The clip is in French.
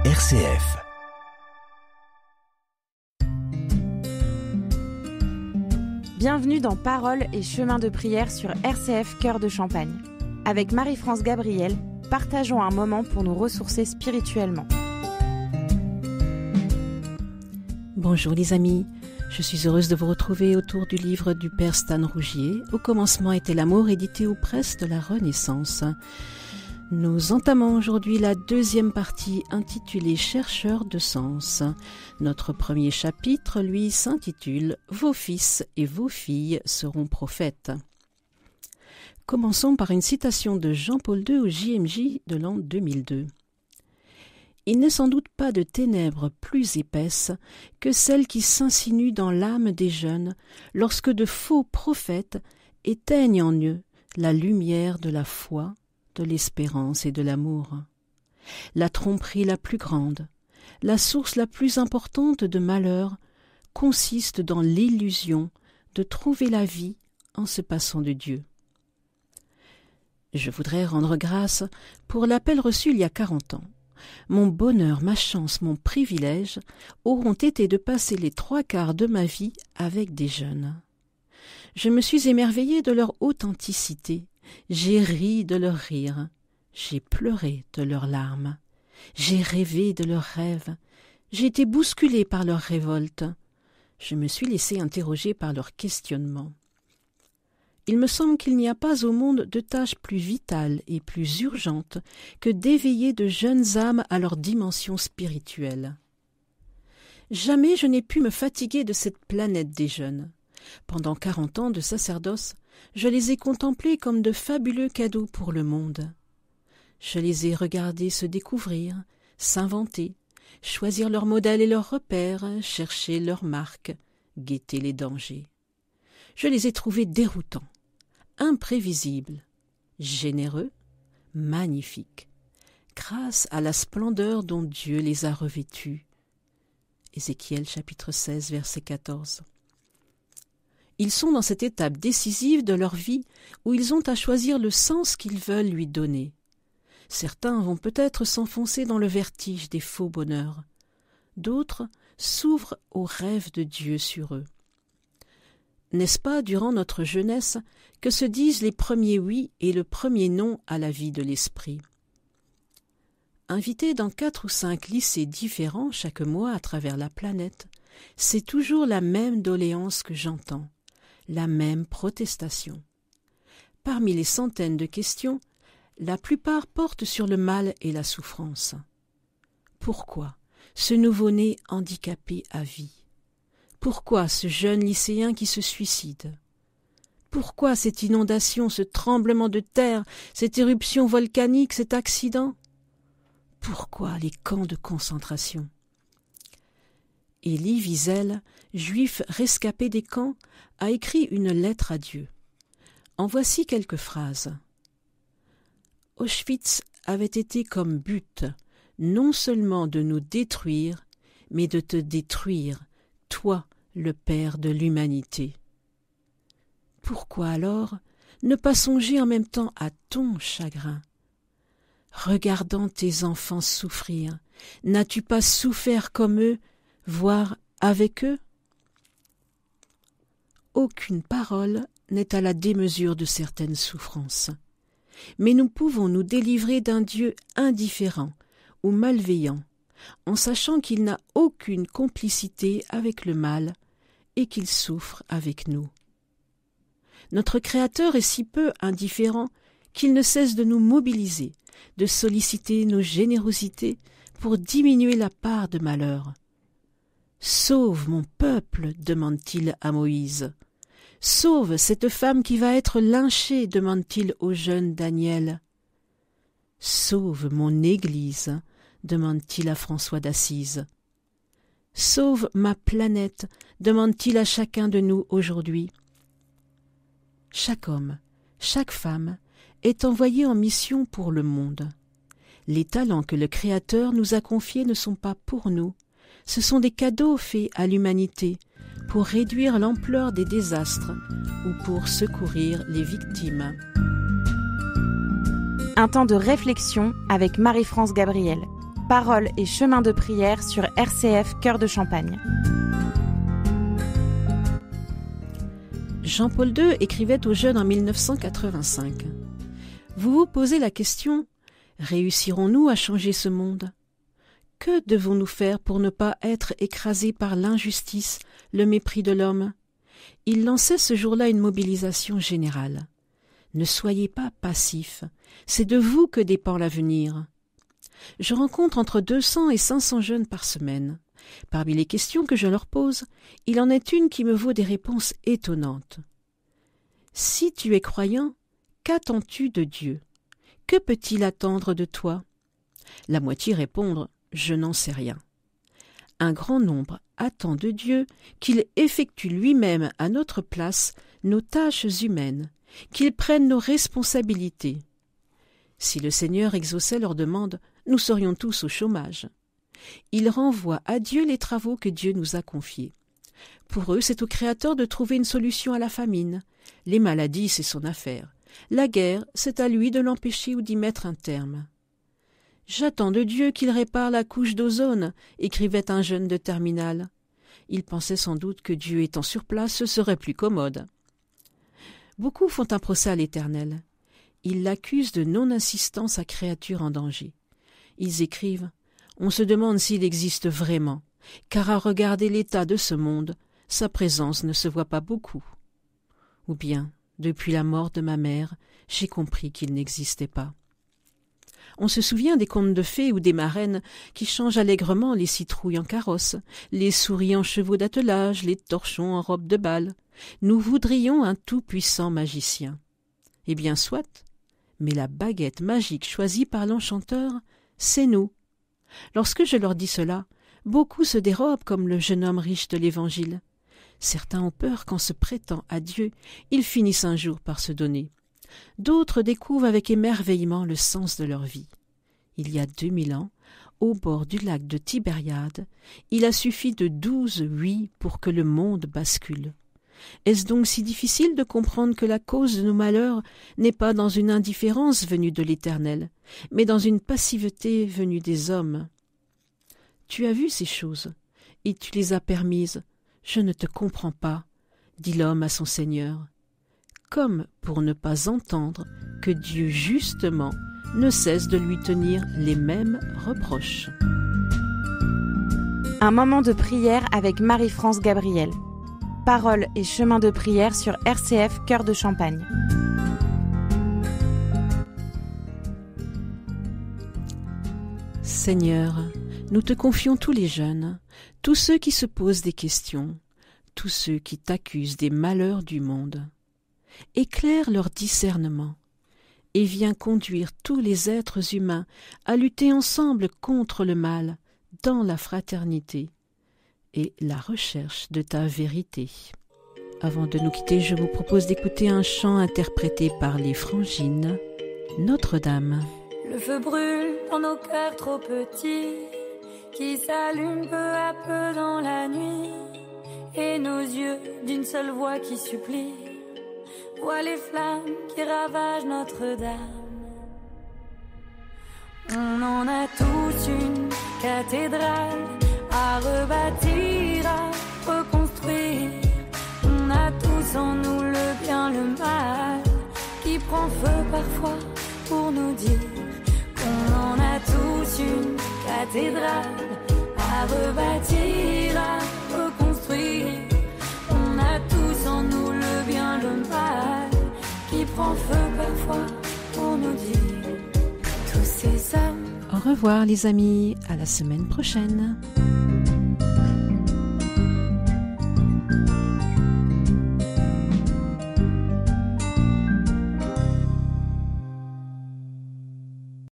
RCF. Bienvenue dans Paroles et chemins de prière sur RCF Cœur de Champagne. Avec Marie-France Gabriel, partageons un moment pour nous ressourcer spirituellement. Bonjour les amis, je suis heureuse de vous retrouver autour du livre du Père Stan Rougier, Au commencement était l'amour, édité aux presses de la Renaissance. Nous entamons aujourd'hui la deuxième partie intitulée Chercheurs de sens. Notre premier chapitre, lui, s'intitule Vos fils et vos filles seront prophètes. Commençons par une citation de Jean-Paul II au JMJ de l'an 2002. Il n'est sans doute pas de ténèbres plus épaisses que celles qui s'insinuent dans l'âme des jeunes lorsque de faux prophètes éteignent en eux la lumière de la foi, de l'espérance et de l'amour. La tromperie la plus grande, la source la plus importante de malheur, consiste dans l'illusion de trouver la vie en se passant de Dieu. Je voudrais rendre grâce pour l'appel reçu il y a 40 ans. Mon bonheur, ma chance, mon privilège auront été de passer les 3/4 de ma vie avec des jeunes. Je me suis émerveillée de leur authenticité. J'ai ri de leurs rires, j'ai pleuré de leurs larmes, j'ai rêvé de leurs rêves, j'ai été bousculée par leurs révoltes, je me suis laissée interroger par leurs questionnements. Il me semble qu'il n'y a pas au monde de tâche plus vitale et plus urgente que d'éveiller de jeunes âmes à leur dimension spirituelle. Jamais je n'ai pu me fatiguer de cette planète des jeunes. Pendant 40 ans de sacerdoce, je les ai contemplés comme de fabuleux cadeaux pour le monde. Je les ai regardés se découvrir, s'inventer, choisir leurs modèles et leurs repères, chercher leurs marques, guetter les dangers. Je les ai trouvés déroutants, imprévisibles, généreux, magnifiques, grâce à la splendeur dont Dieu les a revêtus. Ézéchiel chapitre 16, verset 14. Ils sont dans cette étape décisive de leur vie où ils ont à choisir le sens qu'ils veulent lui donner. Certains vont peut-être s'enfoncer dans le vertige des faux bonheurs. D'autres s'ouvrent aux rêves de Dieu sur eux. N'est-ce pas durant notre jeunesse que se disent les premiers oui et le premier non à la vie de l'esprit? Invité dans 4 ou 5 lycées différents chaque mois à travers la planète, c'est toujours la même doléance que j'entends. La même protestation. Parmi les centaines de questions, la plupart portent sur le mal et la souffrance. Pourquoi ce nouveau-né handicapé à vie? Pourquoi ce jeune lycéen qui se suicide? Pourquoi cette inondation, ce tremblement de terre, cette éruption volcanique, cet accident? Pourquoi les camps de concentration? Élie Wiesel, juif rescapé des camps, a écrit une lettre à Dieu. En voici quelques phrases. Auschwitz avait été comme but, non seulement de nous détruire, mais de te détruire, toi, le Père de l'humanité. Pourquoi alors ne pas songer en même temps à ton chagrin? Regardant tes enfants souffrir, n'as-tu pas souffert comme eux, voire avec eux? Aucune parole n'est à la démesure de certaines souffrances. Mais nous pouvons nous délivrer d'un Dieu indifférent ou malveillant, en sachant qu'il n'a aucune complicité avec le mal et qu'il souffre avec nous. Notre Créateur est si peu indifférent qu'il ne cesse de nous mobiliser, de solliciter nos générosités pour diminuer la part de malheur. « Sauve mon peuple » demande-t-il à Moïse. « Sauve cette femme qui va être lynchée » demande-t-il au jeune Daniel. « Sauve mon Église » demande-t-il à François d'Assise. « Sauve ma planète » demande-t-il à chacun de nous aujourd'hui. Chaque homme, chaque femme est envoyé en mission pour le monde. Les talents que le Créateur nous a confiés ne sont pas pour nous, ce sont des cadeaux faits à l'humanité pour réduire l'ampleur des désastres ou pour secourir les victimes. Un temps de réflexion avec Marie-France Gabriel. Paroles et chemins de prière sur RCF Cœur de Champagne. Jean-Paul II écrivait aux jeunes en 1985. Vous vous posez la question, réussirons-nous à changer ce monde ? Que devons-nous faire pour ne pas être écrasés par l'injustice, le mépris de l'homme ? Il lançait ce jour-là une mobilisation générale. Ne soyez pas passifs, c'est de vous que dépend l'avenir. Je rencontre entre 200 et 500 jeunes par semaine. Parmi les questions que je leur pose, il en est une qui me vaut des réponses étonnantes. Si tu es croyant, qu'attends-tu de Dieu ? Que peut-il attendre de toi ? La moitié répondre « Je n'en sais rien ». Un grand nombre attend de Dieu qu'il effectue lui-même à notre place nos tâches humaines, qu'il prenne nos responsabilités. Si le Seigneur exauçait leurs demandes, nous serions tous au chômage. Il renvoie à Dieu les travaux que Dieu nous a confiés. Pour eux, c'est au Créateur de trouver une solution à la famine. Les maladies, c'est son affaire. La guerre, c'est à lui de l'empêcher ou d'y mettre un terme. « J'attends de Dieu qu'il répare la couche d'ozone », écrivait un jeune de terminale. Il pensait sans doute que Dieu étant sur place, ce serait plus commode. Beaucoup font un procès à l'Éternel. Ils l'accusent de non-assistance à créature en danger. Ils écrivent « On se demande s'il existe vraiment, car à regarder l'état de ce monde, sa présence ne se voit pas beaucoup. » Ou bien « Depuis la mort de ma mère, j'ai compris qu'il n'existait pas. » On se souvient des contes de fées ou des marraines qui changent allègrement les citrouilles en carrosse, les souris en chevaux d'attelage, les torchons en robe de bal. Nous voudrions un tout-puissant magicien. Eh bien, soit, mais la baguette magique choisie par l'enchanteur, c'est nous. Lorsque je leur dis cela, beaucoup se dérobent comme le jeune homme riche de l'Évangile. Certains ont peur qu'en se prêtant à Dieu, ils finissent un jour par se donner. D'autres découvrent avec émerveillement le sens de leur vie. Il y a 2000 ans, au bord du lac de Tibériade, il a suffi de 12 oui pour que le monde bascule. Est-ce donc si difficile de comprendre que la cause de nos malheurs n'est pas dans une indifférence venue de l'Éternel, mais dans une passivité venue des hommes ? Tu as vu ces choses, et tu les as permises. Je ne te comprends pas, dit l'homme à son Seigneur, comme pour ne pas entendre que Dieu justement ne cesse de lui tenir les mêmes reproches. Un moment de prière avec Marie-France Gabriel. Paroles et chemins de prière sur RCF Cœur de Champagne. Seigneur, nous te confions tous les jeunes, tous ceux qui se posent des questions, tous ceux qui t'accusent des malheurs du monde. Éclaire leur discernement et viens conduire tous les êtres humains à lutter ensemble contre le mal dans la fraternité et la recherche de ta vérité. Avant de nous quitter, je vous propose d'écouter un chant interprété par les Frangines, Notre-Dame. Le feu brûle dans nos cœurs trop petits, qui s'allument peu à peu dans la nuit, et nos yeux d'une seule voix qui supplie voient les flammes qui ravagent Notre-Dame. On en a tous une cathédrale à rebâtir, à reconstruire. On a tous en nous le bien, le mal, qui prend feu parfois pour nous dire qu'on en a tous une cathédrale à rebâtir, à reconstruire. On a tous en nous le bien, le mal, qui prend feu parfois pour nous dire tous ces hommes. Au revoir les amis, à la semaine prochaine.